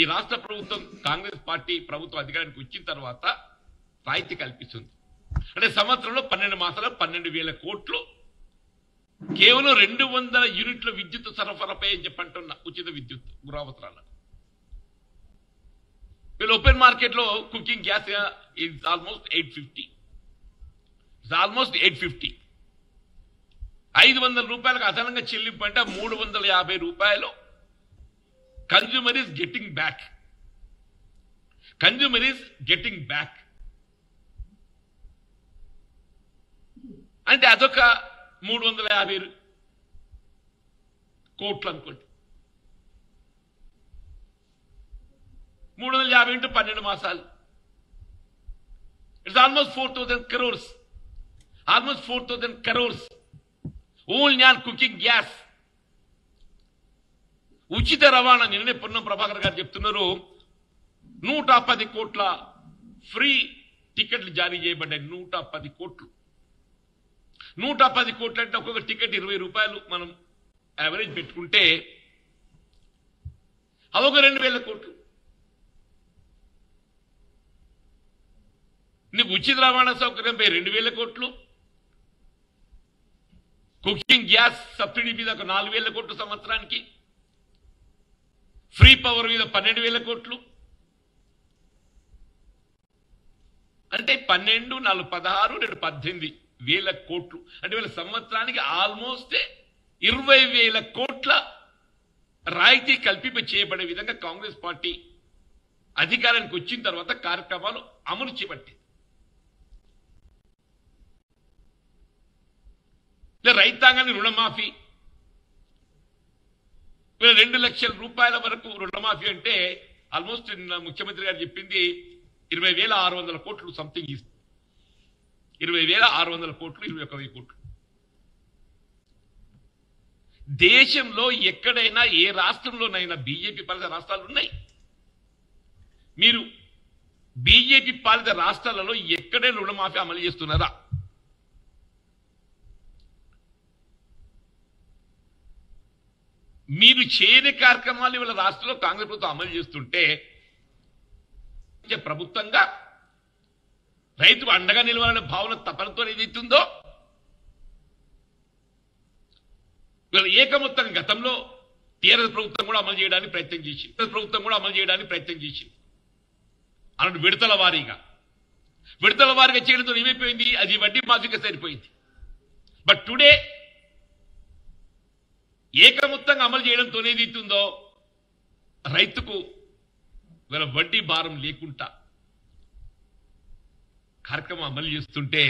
ఈ రాష్ట్ర ప్రభుత్వం కాంగ్రెస్ పార్టీ ప్రభుత్వం అధికారానికి వచ్చిన తర్వాత రాయితీ కల్పిస్తుంది. అంటే సంవత్సరంలో 12 మాసాలు 12,000 కోట్లు కేవలం 200 యూనిట్ల విద్యుత్ సరఫరాపై అని చెప్పంటున్న ఉచిత విద్యుత్ గృహావసరాలకు. వీళ్ళు ఓపెన్ మార్కెట్ లో కుకింగ్ గ్యాస్ ఇస్ ఆల్మోస్ట్ 850. 500 రూపాయలకు అదనంగా చెల్లింపు అంటే 350 రూపాయలు కన్జ్యూమర్ ఈస్ గెట్టింగ్ బ్యాక్. అంటే అదొక 350 కోట్లు అనుకోండి. 350 ఇంటూ 12 మాసాలు it's almost 4,000 crores only on cooking gas. ఉచిత రవాణా నిన్నే పొన్నం ప్రభాకర్ గారు చెప్తున్నారు 110 కోట్ల ఫ్రీ టికెట్లు జారీ చేయబడ్డాయి. 110 కోట్లు. 110 కోట్లు అంటే ఒక్కొక్క టికెట్ 20 రూపాయలు మనం యావరేజ్ పెట్టుకుంటే అదొక 2,000 కోట్లు. నీకు ఉచిత రవాణా సౌకర్యంపై 2,000 కోట్లు, కుకింగ్ గ్యాస్ సబ్సిడీ మీద ఒక 4,000 కోట్లు సంవత్సరానికి, ఫ్రీ పవర్ మీద 12,000 కోట్లు. అంటే 12, 4, 16, 18,000 కోట్లు. అంటే వీళ్ళ సంవత్సరానికి ఆల్మోస్ట్ 20,000 కోట్ల రాయితీ కల్పింప చేయబడే విధంగా కాంగ్రెస్ పార్టీ అధికారానికి వచ్చిన తర్వాత కార్యక్రమాలు అమలు చేపట్టింది. రైతాంగాన్ని రుణమాఫీ 2 లక్షల రూపాయల వరకు రుణమాఫీ అంటే ఆల్మోస్ట్ ముఖ్యమంత్రి గారు చెప్పింది 20,600 కోట్లు సంథింగ్. 20,600 కోట్లు, 21,000 కోట్లు. దేశంలో ఎక్కడైనా ఏ రాష్ట్రంలోనైనా బీజేపీ పాలిత రాష్ట్రాలు ఉన్నాయి. మీరు బీజేపీ పాలిత రాష్ట్రాలలో ఎక్కడైనా రుణమాఫీ అమలు చేస్తున్నారా? మీరు చేయని కార్యక్రమాలు ఇవాళ రాష్ట్రంలో కాంగ్రెస్ ప్రభుత్వం అమలు చేస్తుంటే ప్రభుత్వంగా రైతుకు అండగా నిలవాలనే భావన తపనతో ఏదైతుందో ఇవాళ ఏకమొత్తంగా గతంలో టీఆర్ఎస్ ప్రభుత్వం కూడా అమలు చేయడానికి ప్రయత్నం చేసింది. అలాంటి విడతల వారీగా చేయడంతో ఏమైపోయింది? అది వడ్డీ మాఫీగా సరిపోయింది. బట్ టుడే ఏకమొత్తంగా అమలు చేయడంతో ఏదైతుందో రైతుకు వీళ్ళ వడ్డీ భారం లేకుండా కార్యక్రమం అమలు చేస్తుంటే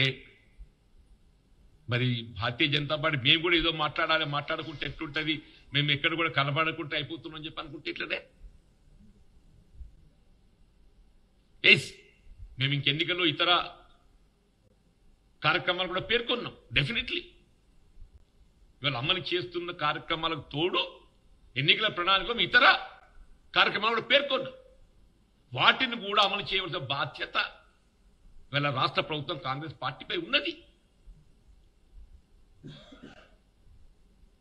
మరి భారతీయ జనతా పార్టీ మేము కూడా ఏదో మాట్లాడుకుంటే ఎట్లుంటది, మేము ఎక్కడ కూడా కనబడకుంటే అయిపోతున్నాం చెప్పి అనుకుంటే ఇట్లనే మేము ఇంకెన్నికల్లో ఇతర కార్యక్రమాలు కూడా పేర్కొన్నాం. డెఫినెట్లీ ఇవాళ అమలు చేస్తున్న కార్యక్రమాలకు తోడు ఎన్నికల ప్రణాళికలో ఇతర కార్యక్రమాలు కూడా పేర్కొన్నాం. వాటిని కూడా అమలు చేయవలసిన బాధ్యత ఇవాళ రాష్ట్ర ప్రభుత్వం కాంగ్రెస్ పార్టీపై ఉన్నది.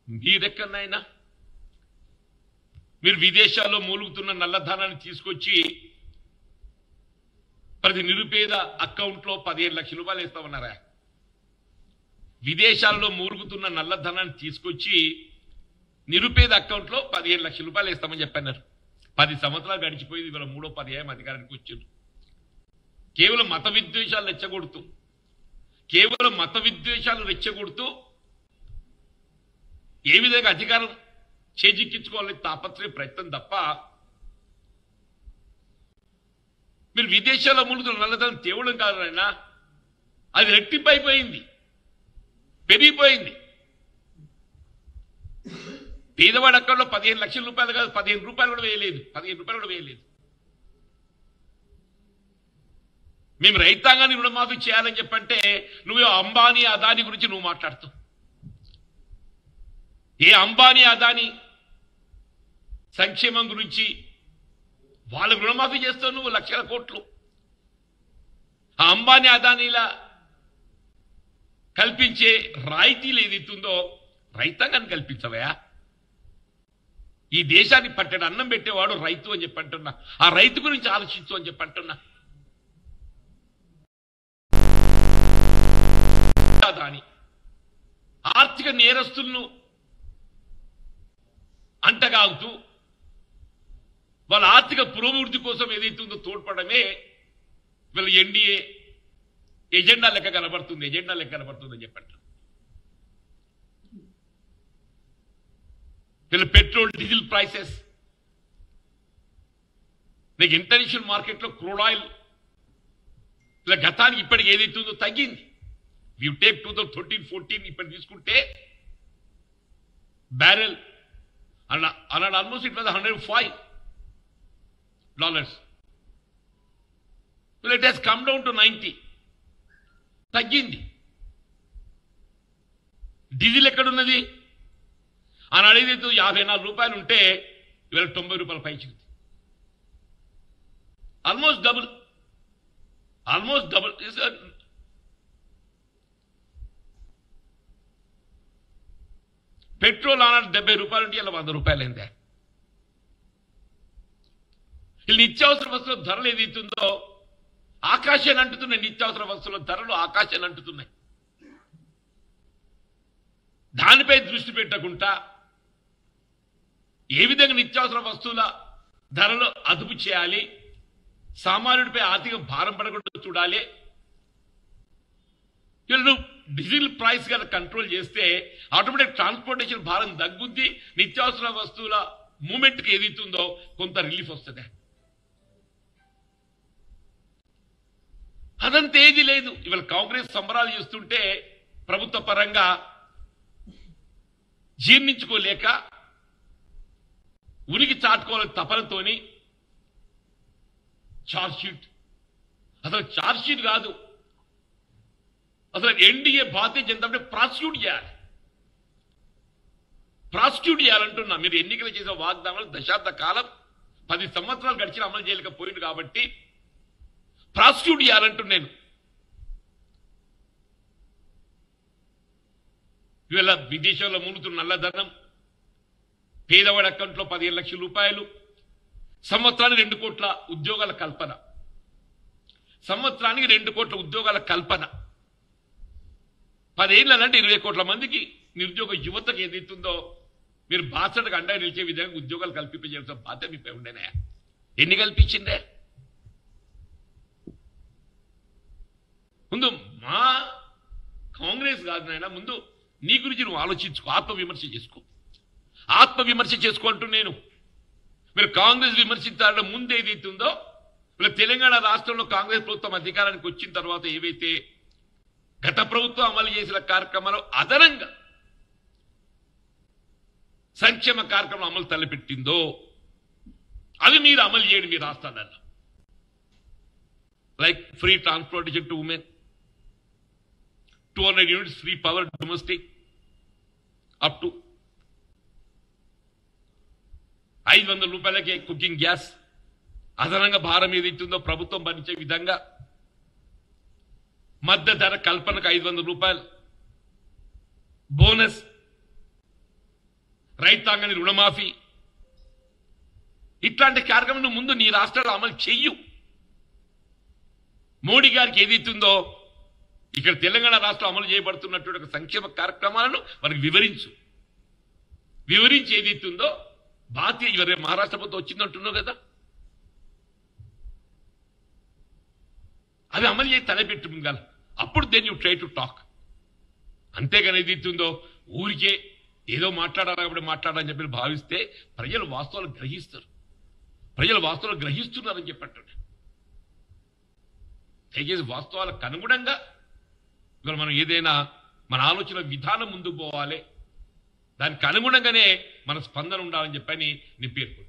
మీరెక్కడైనా మీరు విదేశాల్లో మూలుగుతున్న నల్లధనాన్ని తీసుకొచ్చి ప్రతి నిరుపేద అకౌంట్లో 15 లక్షల రూపాయలు వేస్తామన్నారా? విదేశాల్లో మూలుగుతున్న నల్లధనాన్ని తీసుకొచ్చి నిరుపేద అకౌంట్లో 15 లక్షల రూపాయలు వేస్తామని చెప్పన్నారు. 10 సంవత్సరాలు గడిచిపోయింది. ఇవాళ 3వ పర్యాయం అధికారానికి వచ్చారు. కేవలం మత విద్వేషాలు రెచ్చగొడుతూ ఏ విధంగా అధికారం చేజిక్కించుకోవాలని తాపత్రయ ప్రయత్నం తప్ప మీరు విదేశాల్లో మూలుగుతున్న నల్లధనం తేవడం కాదు నాయనా, అది రెట్టింపైపోయింది, పెరిగిపోయింది. పేదవాడి అకౌంట్లో 15 లక్షల రూపాయలు కాదు, 15 రూపాయలు కూడా వేయలేదు. మేము రైతాంగాన్ని రుణమాఫీ చేయాలని చెప్పంటే నువ్వు అంబానీ అదానీ గురించి నువ్వు మాట్లాడుతావు. ఏ అంబానీ అదానీ సంక్షేమం గురించి వాళ్ళకు రుణమాఫీ చేస్తావు నువ్వు లక్షల కోట్లు. ఆ అంబానీ అదానీల కల్పించే రాయితీలు ఏదైతుందో రైతాంగాన్ని కల్పించవయా? ఈ దేశాన్ని పట్టెడు అన్నం పెట్టేవాడు రైతు అని చెప్పి అంటున్నా. ఆ రైతు గురించి ఆలోచించు అని చెప్పి అంటున్నా. దాని ఆర్థిక నేరస్తులను అంటగాగుతూ వాళ్ళ ఆర్థిక పురోభివృద్ధి కోసం ఏదైతే ఉందో తోడ్పడమే వీళ్ళ ఎన్డీఏ ఎజెండా లెక్క కనబడుతుంది అని చెప్పండి. వీళ్ళ పెట్రోల్ డీజిల్ ప్రైసెస్ నీకు ఇంటర్నేషనల్ మార్కెట్లో క్రూడ్ ఆయిల్ ఇలా గతానికి ఇప్పటికి ఏదైతే ఉందో తగ్గింది. యూ టేక్ 2013-14 ఇప్పుడు తీసుకుంటే బ్యారెల్ అన్నాడు almost it was $105. Well, it has come down to 90. తగ్గింది. డీజిల్ ఎక్కడున్నది? ఆనాడు ఏదైతే ₹54 ఉంటే ఇవాళ ₹90 పైకి. Almost double. పెట్రోల్ ఆనాడు ₹70 ఉంటే ఇలా ₹100 అయిందే. వీళ్ళు నిత్యావసర వస్తువుల ధరలు ఏదైతుందో ఆకాశాన్ని అంటుతున్నాయి. నిత్యావసర వస్తువుల ధరలు ఆకాశాన్ని అంటుతున్నాయి. దానిపై దృష్టి పెట్టకుండా ఏ విధంగా నిత్యావసర వస్తువుల ధరలు అదుపు చేయాలి, సామాన్యుడిపై ఆర్థిక భారం పడకుండా చూడాలి. వీళ్ళు డీజిల్ ప్రైస్ గా కంట్రోల్ చేస్తే ఆటోమేటిక్ ట్రాన్స్పోర్టేషన్ భారం తగ్గుద్ది. నిత్యావసర వస్తువుల మూమెంట్కి ఏదైతుందో కొంత రిలీఫ్ వస్తుంది. అదంతా ఏది లేదు. ఇవాళ కాంగ్రెస్ సంబరాలు చేస్తుంటే ప్రభుత్వ పరంగా జీర్ణించుకోలేక ఉనికి చాటుకోవాలని తపనతోని ఛార్జ్షీట్, అసలు ఛార్జ్షీట్ కాదు, అసలు NDA Bharatiya Janata party prosecute చేయాలంటున్నా. మీరు ఎన్నికలు చేసే వాగ్దానాలు దశాబ్ద కాలం 10 సంవత్సరాలు గడిచిన అమలు చేయలేకపోయింది కాబట్టి ప్రాసిక్యూట్ చేయాలంటున్నాను. ఇవాళ విదేశాల్లో మునుగుతున్న నల్లధనం, పేదవాడి అకౌంట్లో 15 లక్షల రూపాయలు, సంవత్సరానికి 2 కోట్ల ఉద్యోగాల కల్పన, 10 ఏళ్ళంటే 20 కోట్ల మందికి నిరుద్యోగ యువతకు ఏదైతుందో మీరు బాసటకు అండగా నిలిచే విధంగా ఉద్యోగాలు కల్పించాల్సిన బాధ్యత మీపై ఉండేనా? ఎన్ని కల్పించిందే? ముందు మా కాంగ్రెస్ కాదు నాయన, ముందు నీ గురించి నువ్వు ఆలోచించుకో, ఆత్మవిమర్శ చేసుకో అంటూ నేను. మీరు కాంగ్రెస్ విమర్శించాలంటే ముందు ఏదైతుందో వీళ్ళ తెలంగాణ రాష్ట్రంలో కాంగ్రెస్ ప్రభుత్వం అధికారానికి వచ్చిన తర్వాత ఏవైతే గత ప్రభుత్వం అమలు చేసిన కార్యక్రమాలు అదనంగా సంక్షేమ కార్యక్రమం అమలు తలపెట్టిందో అవి మీరు అమలు చేయండి మీ రాష్ట్రాలలో. Like free transportation to women, 200 units free power domestic, up to ₹500 cooking gas, అదనంగా భారం ఏదైతుందో ప్రభుత్వం భరించే విధంగా మధ్య ధర కల్పనకు ₹500 బోనస్, రైతాంగాన్ని రుణమాఫీ, ఇట్లాంటి కార్యక్రమం ముందు నీ రాష్ట్రాలు అమలు చెయ్యు. మోడీ గారికి ఏదైతుందో ఇక్కడ తెలంగాణ రాష్ట్రం అమలు చేయబడుతున్నటువంటి సంక్షేమ కార్యక్రమాలను మనకు వివరించి ఏదైతుందో భారతీయ ఇవరే మహారాష్ట్ర ప్రభుత్వం వచ్చిందంటున్నావు కదా, అవి అమలు చేసి తలపెట్టు ముందు. అప్పుడు then you try to talk. అంతేగాని ఏదైతుందో ఊరికే ఏదో మాట్లాడాలి కాబట్టి మాట్లాడాలని చెప్పి భావిస్తే ప్రజలు వాస్తవాలు గ్రహిస్తున్నారని చెప్పండి. దయచేసి వాస్తవాలకు అనుగుణంగా ఇవాళ మనం ఏదైనా మన ఆలోచన విధానం ముందుకు పోవాలి, దానికి అనుగుణంగానే మన స్పందన ఉండాలని చెప్పని నేను పేర్కొంటాను.